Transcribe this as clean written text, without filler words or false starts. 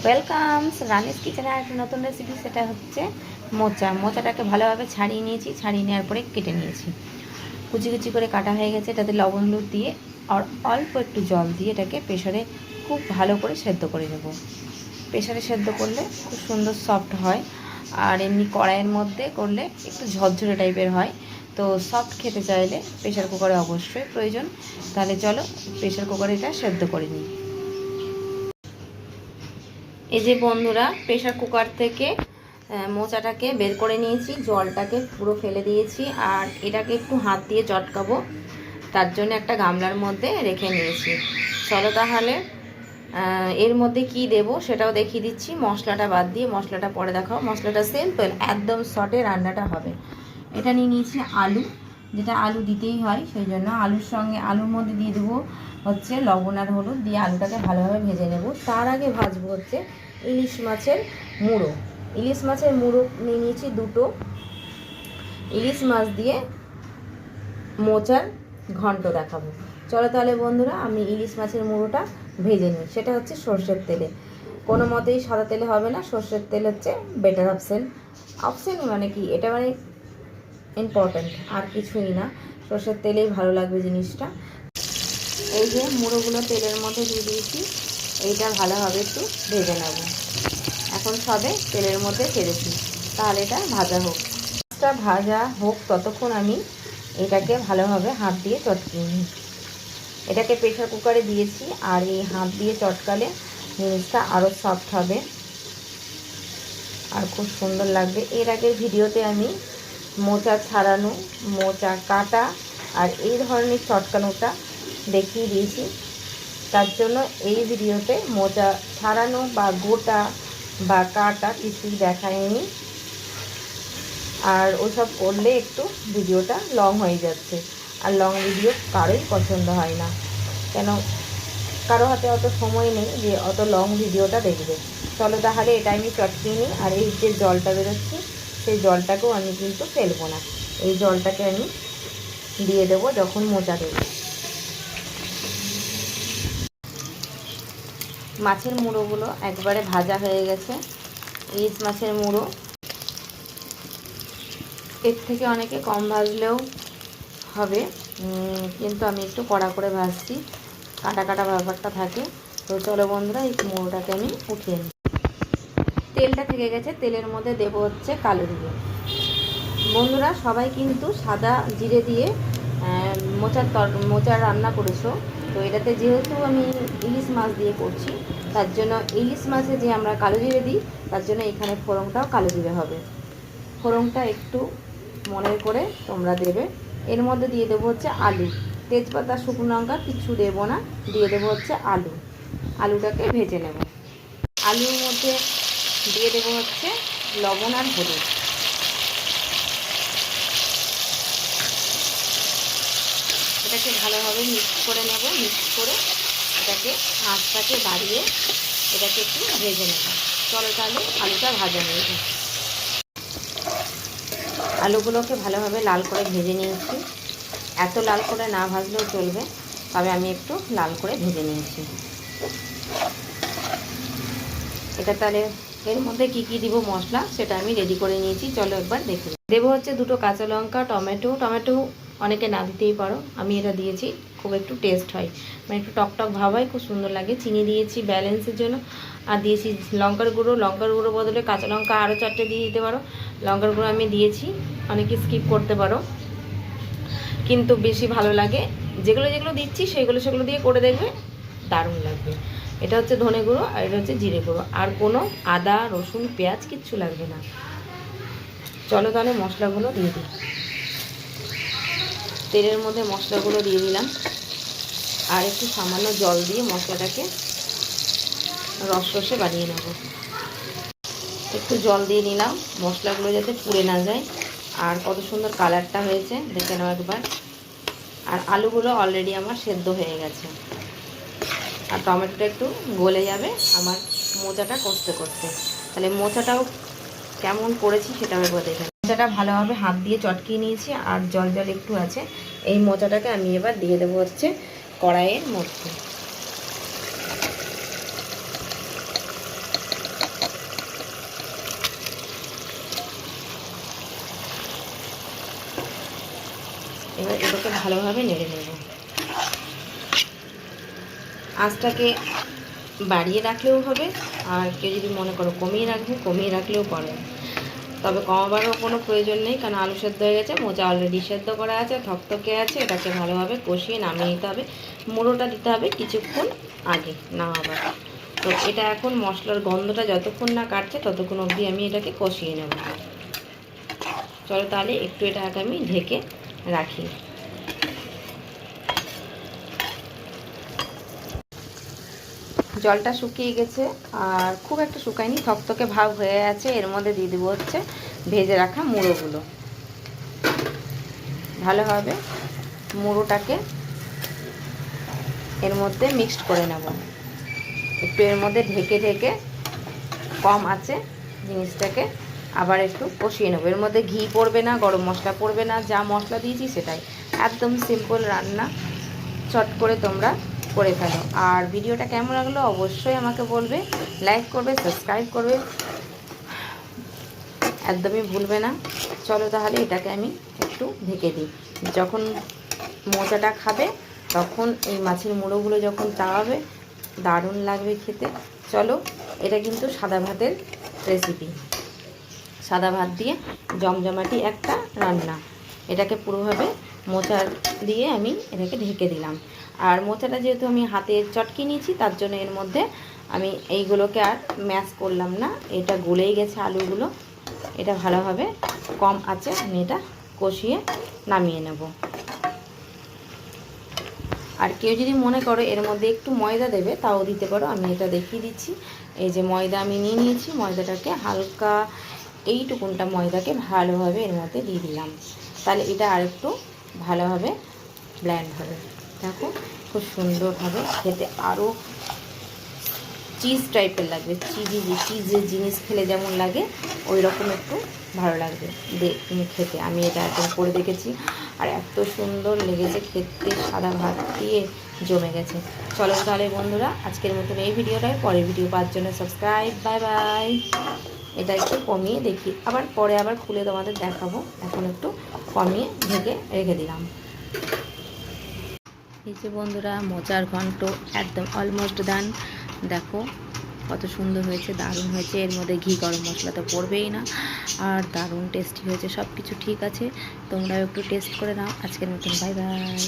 Welcome রানিস কিচেনে একটা নতুন রেসিপি, সেটা হচ্ছে মোচাটাকে ভালোভাবে ছাড়িয়ে নিয়েছি। ছাড়িয়ে নেওয়ার পরে কেটে নিয়েছি, কুচি কুচি করে কাটা হয়ে গেছে। এটাতে লবণ হলুদ দিয়ে আর অল্প একটু জল দিয়ে এটাকে প্রেশারে খুব ভালো করে সেদ্ধ করে নেব। প্রেশারে সেদ্ধ করলে খুব সুন্দর সফট হয়, আর এমনি কড়াইয়ের মধ্যে করলে একটু ঝরঝরে টাইপের হয়। তো সফট খেতে চাইলে প্রেশার কুকারে অবশ্যই প্রয়োজন। তাহলে চলো প্রেশার কুকারে এটা সেদ্ধ করে নিই। এই যে বন্ধুরা, প্রেশার কুকার থেকে মোচাটাকে বের করে নিয়েছি, জলটাকে পুরো ফেলে দিয়েছি। আর এটাকে একটু হাত দিয়ে চটকাবো, তার জন্য একটা গামলার মধ্যে রেখে নিয়েছি। চলো তাহলে এর মধ্যে কি দেব সেটাও দেখিয়ে দিচ্ছি। মশলাটা বাদ দিয়ে, মশলাটা পরে দেখাও। মশলাটা সিম্পল, একদম শর্টে রান্নাটা হবে। এটা নিয়ে নিয়েছি আলু, যেটা আলু দিতেই হয়, সেই জন্য আলুর সঙ্গে আলুর মধ্যে দিয়ে দেবো হচ্ছে লবণ আর হলুদ দিয়ে আলুটাকে ভালোভাবে ভেজে নেব। তার আগে ভাজবো হচ্ছে ইলিশ মাছের মুড়ো। ইলিশ মাছের মুড়ো নিয়ে নিয়েছি দুটো। ইলিশ মাছ দিয়ে মোচার ঘন্ট দেখাবো। চলো তাহলে বন্ধুরা, আমি ইলিশ মাছের মুড়োটা ভেজে নিই। সেটা হচ্ছে সর্ষের তেলে, কোনো মতেই সাদা তেলে হবে না। সর্ষের তেল হচ্ছে বেটার অপশন মানে কি, এটা মানে ইম্পর্ট্যান্ট, আর কিছুই না। সর্ষের তেলেই ভালো লাগবে জিনিসটা। এই যে মুড়োগুলো তেলের মধ্যে দিয়ে দিয়েছি, এইটা ভালোভাবে একটু ভেজে নেব। এখন সবে তেলের মধ্যে ছেড়েছি, তাহলে এটা ভাজা হোক। মাছটা ভাজা হোক ততক্ষণ আমি এটাকে ভালোভাবে হাত দিয়ে চটকিয়ে নিই। এটাকে প্রেশার কুকারে দিয়েছি, আর এই হাত দিয়ে চটকালে জিনিসটা আরও সফট হবে আর খুব সুন্দর লাগবে। এর আগের ভিডিওতে আমি মোচা ছাড়ানো, মোচা কাটা আর এই ধরনের চটকানোটা দেখিয়ে দিয়েছি। তার জন্য এই ভিডিওতে মোচা ছাড়ানো বা গোটা বা কাটা কিছুই দেখায়নি। আর ওসব করলে একটু ভিডিওটা লং হয়ে যাচ্ছে, আর লং ভিডিও কারোই পছন্দ হয় না। কেন, কারো হাতে অত সময় নেই যে অত লং ভিডিওটা দেখবে। চলো তাহলে এটা আমি চটকিয়ে নিই। আর এই যে জলটা বেরোচ্ছে, সেই জলটাকেও আমি কিন্তু ফেলবো না। এই জলটাকে আমি দিয়ে দেবো যখন মোচা দেবো। মাছের মুড়োগুলো একবারে ভাজা হয়ে গেছে। ইলিশ মাছের মুড়ো এর থেকে অনেকে কম ভাজলেও হবে, কিন্তু আমি একটু কড়া করে ভাজছি, কাটা কাটা ব্যাপারটা থাকে। তো চলো বন্ধুরা, এই মুড়োটাকে আমি উঠিয়ে নিই। তেলটা থেকে গেছে, তেলের মধ্যে দেবো হচ্ছে কালো জিরে। বন্ধুরা সবাই কিন্তু সাদা জিরে দিয়ে মোচার রান্না করেছো, তো এটাতে যেহেতু আমি ইলিশ মাছ দিয়ে করছি, তার জন্য ইলিশ মাছে যে আমরা কালো জিরে দিই, তার জন্য এখানে ফোড়নটাও কালো জিরে হবে। ফোড়নটা একটু মনে করে তোমরা দেবে। এর মধ্যে দিয়ে দেবো হচ্ছে আলু, তেজপাতা শুকনো লঙ্কা কিছু দেবো না, দিয়ে দেবো হচ্ছে আলু। আলুটাকে ভেজে নেব। আলুর মধ্যে দিয়ে দেবো হচ্ছে লবণ আর হলুদ। এটাকে ভালোভাবে মিক্স করে নেব। মিক্স করে এটাকে আঁচটাকে বাড়িয়ে এটাকে একটু ভেজে নেব। চলো তাহলে আলুটা ভাজা নিয়ে যাই। আলুগুলোকে ভালোভাবে লাল করে ভেজে নিয়েছি। এত লাল করে না ভাজলেও চলবে, তবে আমি একটু লাল করে ভেজে নিয়েছি। এটা তাহলে এর মধ্যে কি কি দিব মশলা সেটা আমি রেডি করে নিয়েছি, চলো একবার দেখে দেবো। হচ্ছে দুটো কাঁচা লঙ্কা, টমেটো অনেকে না দিতেই পারো, আমি এটা দিয়েছি, খুব একটু টেস্ট হয়, মানে একটু টকটক ভাব হয়, খুব সুন্দর লাগে। চিনি দিয়েছি ব্যালেন্সের জন্য, আর দিয়েছি লঙ্কার গুঁড়ো বদলে কাঁচা লঙ্কা আরও 4টে দিয়ে দিতে পারো। লঙ্কার গুঁড়ো আমি দিয়েছি, অনেকে স্কিপ করতে পারো, কিন্তু বেশি ভালো লাগে। যেগুলো যেগুলো দিচ্ছি সেগুলো দিয়ে করে দেখবে, দারুণ লাগবে। এটা হচ্ছে ধনে গুঁড়ো, আর এটা হচ্ছে জিরে গুঁড়ো, আর কোনো আদা রসুন পেঁয়াজ কিচ্ছু লাগবে না। চলো তাহলে মশলাগুলো দিয়ে দিই। তেলের মধ্যে মশলাগুলো দিয়ে দিলাম, আর একটু সামান্য জল দিয়ে মশলাটাকে রসে বানিয়ে নেব। একটু জল দিয়ে নিলাম, মশলাগুলো যাতে পুড়ে না যায়। আর কত সুন্দর কালারটা হয়েছে দেখে নাও একবার। আর আলুগুলো অলরেডি আমার সেদ্ধ হয়ে গেছে, আর টমেটোটা একটু গলে যাবে আমার মোচাটা কষতে কষতে। তাহলে মোচাটাও কেমন করেছি সেটাও একবার দেখে। মোচাটা ভালোভাবে হাত দিয়ে চটকিয়ে নিয়েছি, আর জল একটু আছে। এই মোচাটাকে আমি এবার দিয়ে দেবো হচ্ছে কড়াইয়ের মধ্যে। এবার এটাকে ভালোভাবে নেড়ে নেব। আঁচটাকে বাড়িয়ে রাখলেও হবে, আর কেউ যদি মনে করো কমিয়ে রাখলেও পারো। তবে কমাবারও কোনো প্রয়োজন নেই, কারণ আলু সেদ্ধ হয়ে গেছে, মোচা অলরেডি সেদ্ধ করা আছে, থকথকে আছে। এটাকে ভালোভাবে কষিয়ে নামিয়ে নিতে হবে। মুড়োটা দিতে হবে কিছুক্ষণ আগে নামাবার। তো এটা এখন মশলার গন্ধটা যতক্ষণ না কাটছে ততক্ষণ অবধি আমি এটাকে কষিয়ে নেব। চলো তাহলে একটু এটাকে আমি ঢেকে রাখি। জলটা শুকিয়ে গেছে, আর খুব একটা শুকায়নি, থকথকে ভাব হয়ে আছে। এর মধ্যে দিয়ে দেবো হচ্ছে ভেজে রাখা মুড়োগুলো। ভালোভাবে মুড়োটাকে এর মধ্যে মিক্সড করে নেব। একটু এর মধ্যে ঢেকে ঢেকে কম আছে জিনিসটাকে আবার একটু কষিয়ে নেব। এর মধ্যে ঘি পড়বে না, গরম মশলা পড়বে না, যা মশলা দিয়েছি সেটাই। একদম সিম্পল রান্না, চট করে তোমরা করে ফেলো। আর ভিডিওটা কেমন লাগলো অবশ্যই আমাকে বলবে, লাইক করবে, সাবস্ক্রাইব করবে, একদমই ভুলবে না। চলো তাহলে এটাকে আমি একটু ঢেকে দিই। যখন মোচাটা খাবে তখন এই মাছের মুড়োগুলো যখন চাওয়াবে দারুণ লাগবে খেতে। চলো, এটা কিন্তু সাদা ভাতের রেসিপি, সাদা ভাত দিয়ে জমজমাটি একটা রান্না। এটাকে পুরোভাবে মোচা দিয়ে আমি এটাকে ঢেকে দিলাম। আর মোচাটা যেহেতু আমি হাতে চটকে নিয়েছি, তার জন্য এর মধ্যে আমি এইগুলোকে আর ম্যাশ করলাম না, এটা গলেই গেছে আলুগুলো। এটা ভালোভাবে কম আছে আমি এটা কষিয়ে নামিয়ে নেব। আর কেউ যদি মনে করো এর মধ্যে একটু ময়দা দেবে তাও দিতে পারো, আমি এটা দেখিয়ে দিচ্ছি। এই যে ময়দা আমি নিয়ে নিয়েছি, ময়দাটাকে হালকা এইটুকুনটা ময়দাকে ভালোভাবে এর মধ্যে দিয়ে দিলাম, তাহলে এটা আরেকটু ভালোভাবে ব্লেন্ড হবে। দেখো খুব সুন্দর হবে খেতে, আরও চিজ টাইপের লাগবে। চিজের জিনিস খেলে যেমন লাগে ওই রকম একটু ভালো লাগবে খেতে। আমি এটা একদম করে দেখেছি, আর এত সুন্দর লেগেছে খেতে, সাদা ভাত দিয়ে জমে গেছে। চলো তাহলে বন্ধুরা, আজকের মতন এই ভিডিওটাই, পরের ভিডিও পাওয়ার জন্য সাবস্ক্রাইব। Bye bye. এটা একটু কমিয়ে দেখি, আবার পরে আবার খুলে তোমাদের দেখাবো। এখন একটু কমিয়ে ঢেকে রেখে দিলাম। এই যে বন্ধুরা, মোচার ঘন্ট একদম অলমোস্ট ডান। দেখো কত সুন্দর হয়েছে, দারুণ হয়েছে। এর মধ্যে ঘি গরম মশলা তো পড়বেই না, আর দারুণ টেস্টি হয়েছে। সব কিছু ঠিক আছে, তোমরাও একটু টেস্ট করে নাও। আজকের মতন বাই বাই।